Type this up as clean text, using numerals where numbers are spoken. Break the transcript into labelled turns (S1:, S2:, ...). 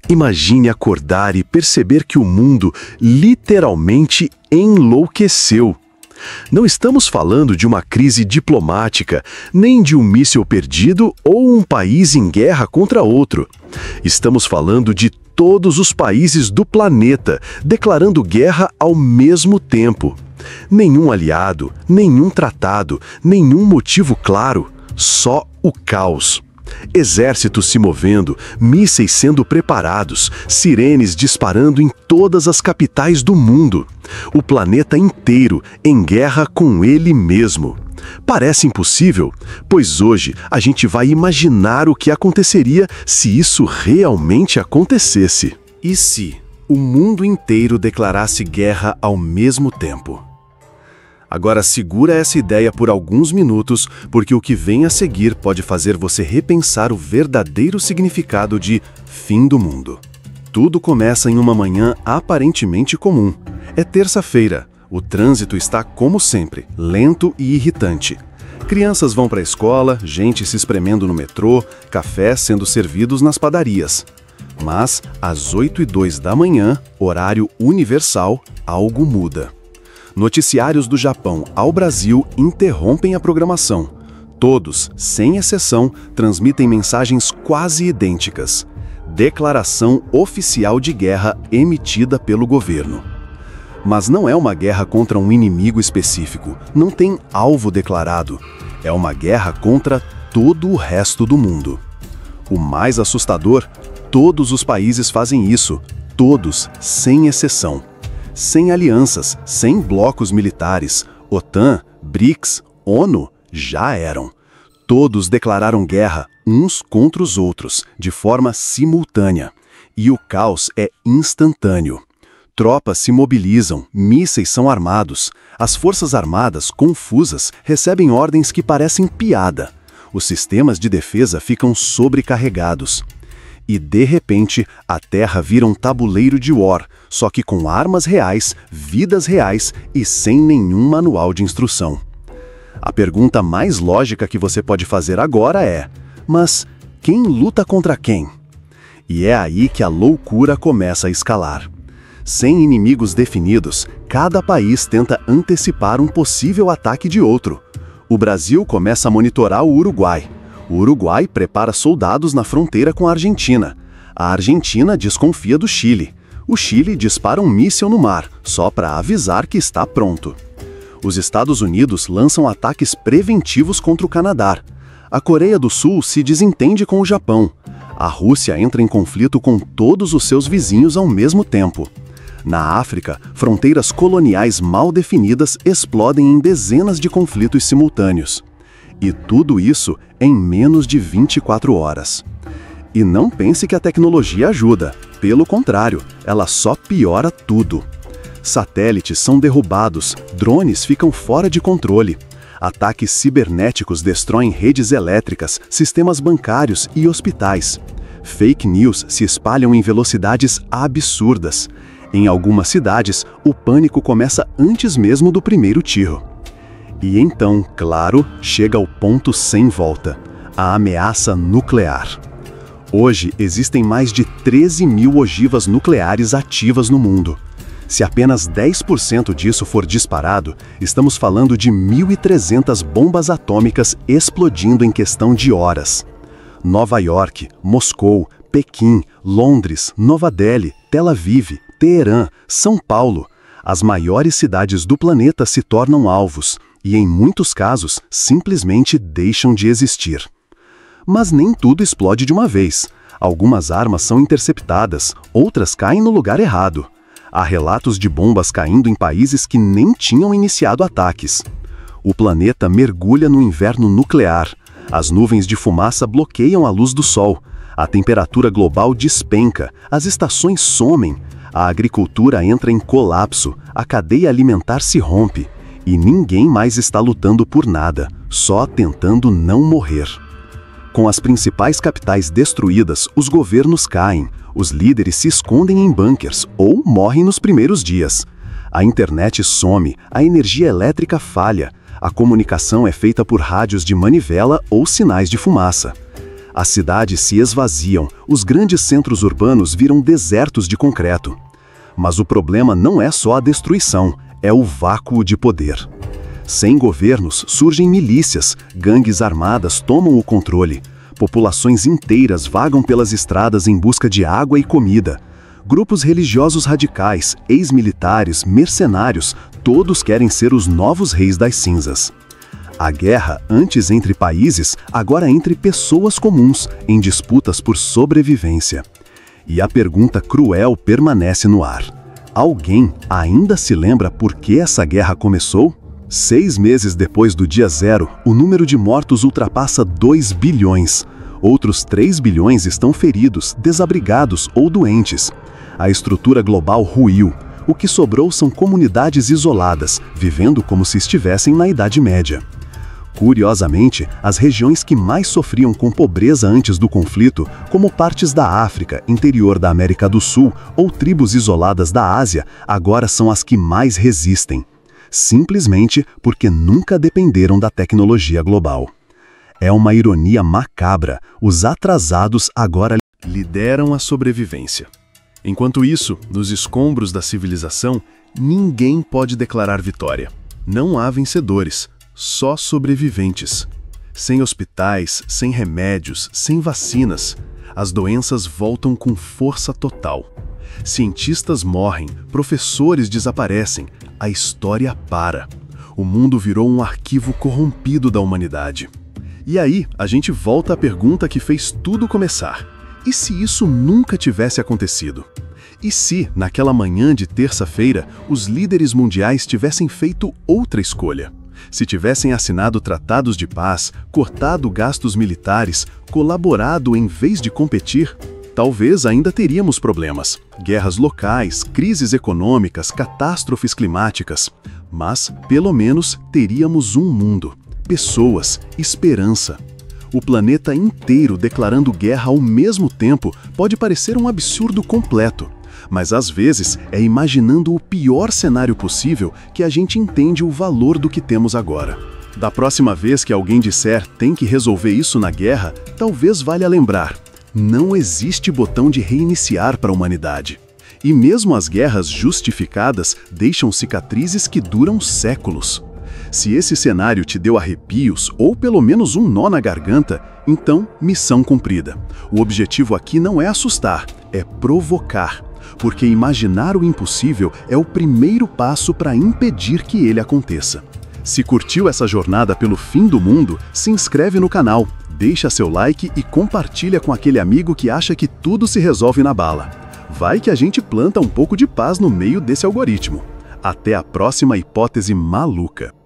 S1: Imagine acordar e perceber que o mundo literalmente enlouqueceu. Não estamos falando de uma crise diplomática, nem de um míssil perdido ou um país em guerra contra outro. Estamos falando de todos os países do planeta declarando guerra ao mesmo tempo. Nenhum aliado, nenhum tratado, nenhum motivo claro, só o caos. Exércitos se movendo, mísseis sendo preparados, sirenes disparando em todas as capitais do mundo. O planeta inteiro em guerra com ele mesmo. Parece impossível, pois hoje a gente vai imaginar o que aconteceria se isso realmente acontecesse. E se o mundo inteiro declarasse guerra ao mesmo tempo? Agora segura essa ideia por alguns minutos, porque o que vem a seguir pode fazer você repensar o verdadeiro significado de fim do mundo. Tudo começa em uma manhã aparentemente comum. É terça-feira. O trânsito está, como sempre, lento e irritante. Crianças vão para a escola, gente se espremendo no metrô, cafés sendo servidos nas padarias. Mas, às 8h02 da manhã, horário universal, algo muda. Noticiários do Japão ao Brasil interrompem a programação. Todos, sem exceção, transmitem mensagens quase idênticas. Declaração oficial de guerra emitida pelo governo. Mas não é uma guerra contra um inimigo específico, não tem alvo declarado. É uma guerra contra todo o resto do mundo. O mais assustador, todos os países fazem isso, todos, sem exceção. Sem alianças, sem blocos militares, OTAN, BRICS, ONU, já eram. Todos declararam guerra uns contra os outros, de forma simultânea. E o caos é instantâneo. Tropas se mobilizam, mísseis são armados. As forças armadas, confusas, recebem ordens que parecem piada. Os sistemas de defesa ficam sobrecarregados. E, de repente, a Terra vira um tabuleiro de war, só que com armas reais, vidas reais e sem nenhum manual de instrução. A pergunta mais lógica que você pode fazer agora é: mas quem luta contra quem? E é aí que a loucura começa a escalar. Sem inimigos definidos, cada país tenta antecipar um possível ataque de outro. O Brasil começa a monitorar o Uruguai. O Uruguai prepara soldados na fronteira com a Argentina. A Argentina desconfia do Chile. O Chile dispara um míssil no mar, só para avisar que está pronto. Os Estados Unidos lançam ataques preventivos contra o Canadá. A Coreia do Sul se desentende com o Japão. A Rússia entra em conflito com todos os seus vizinhos ao mesmo tempo. Na África, fronteiras coloniais mal definidas explodem em dezenas de conflitos simultâneos. E tudo isso em menos de 24 horas. E não pense que a tecnologia ajuda. Pelo contrário, ela só piora tudo. Satélites são derrubados, drones ficam fora de controle. Ataques cibernéticos destroem redes elétricas, sistemas bancários e hospitais. Fake news se espalham em velocidades absurdas. Em algumas cidades, o pânico começa antes mesmo do primeiro tiro. E então, claro, chega ao ponto sem volta, a ameaça nuclear. Hoje, existem mais de 13 mil ogivas nucleares ativas no mundo. Se apenas 10% disso for disparado, estamos falando de 1.300 bombas atômicas explodindo em questão de horas. Nova York, Moscou, Pequim, Londres, Nova Delhi, Tel Aviv, Teherã, São Paulo. As maiores cidades do planeta se tornam alvos. E, em muitos casos, simplesmente deixam de existir. Mas nem tudo explode de uma vez. Algumas armas são interceptadas, outras caem no lugar errado. Há relatos de bombas caindo em países que nem tinham iniciado ataques. O planeta mergulha no inverno nuclear. As nuvens de fumaça bloqueiam a luz do sol. A temperatura global despenca, as estações somem. A agricultura entra em colapso, a cadeia alimentar se rompe. E ninguém mais está lutando por nada, só tentando não morrer. Com as principais capitais destruídas, os governos caem, os líderes se escondem em bunkers ou morrem nos primeiros dias. A internet some, a energia elétrica falha, a comunicação é feita por rádios de manivela ou sinais de fumaça.
S2: As cidades se esvaziam, os grandes centros urbanos viram desertos de concreto. Mas o problema não é só a destruição, é o vácuo de poder. Sem governos, surgem milícias, gangues armadas tomam o controle. Populações inteiras vagam pelas estradas em busca de água e comida. Grupos religiosos radicais, ex-militares, mercenários, todos querem ser os novos reis das cinzas. A guerra, antes entre países, agora entre pessoas comuns, em disputas por sobrevivência. E a pergunta cruel permanece no ar. Alguém ainda se lembra por que essa guerra começou? 6 meses depois do dia zero, o número de mortos ultrapassa 2 bilhões. Outros 3 bilhões estão feridos, desabrigados ou doentes. A estrutura global ruiu. O que sobrou são comunidades isoladas, vivendo como se estivessem na Idade Média. Curiosamente, as regiões que mais sofriam com pobreza antes do conflito, como partes da África, interior da América do Sul ou tribos isoladas da Ásia, agora são as que mais resistem. Simplesmente porque nunca dependeram da tecnologia global. É uma ironia macabra, os atrasados agora
S1: Lideram a sobrevivência. Enquanto isso, nos escombros da civilização, ninguém pode declarar vitória. Não há vencedores, só sobreviventes. Sem hospitais, sem remédios, sem vacinas, as doenças voltam com força total. Cientistas morrem, professores desaparecem, a história para. O mundo virou um arquivo corrompido da humanidade. E aí, a gente volta à pergunta que fez tudo começar. E se isso nunca tivesse acontecido? E se, naquela manhã de terça-feira, os líderes mundiais tivessem feito outra escolha? Se tivessem assinado tratados de paz, cortado gastos militares, colaborado em vez de competir, talvez ainda teríamos problemas. Guerras locais, crises econômicas, catástrofes climáticas. Mas, pelo menos, teríamos um mundo, pessoas, esperança. O planeta inteiro declarando guerra ao mesmo tempo pode parecer um absurdo completo. Mas às vezes é imaginando o pior cenário possível que a gente entende o valor do que temos agora. Da próxima vez que alguém disser tem que resolver isso na guerra, talvez valha lembrar: não existe botão de reiniciar para a humanidade. E mesmo as guerras justificadas deixam cicatrizes que duram séculos. Se esse cenário te deu arrepios ou pelo menos um nó na garganta, então missão cumprida. O objetivo aqui não é assustar, é provocar. Porque imaginar o impossível é o primeiro passo para impedir que ele aconteça. Se curtiu essa jornada pelo fim do mundo, se inscreve no canal, deixa seu like e compartilha com aquele amigo que acha que tudo se resolve na bala. Vai que a gente planta um pouco de paz no meio desse algoritmo. Até a próxima hipótese maluca.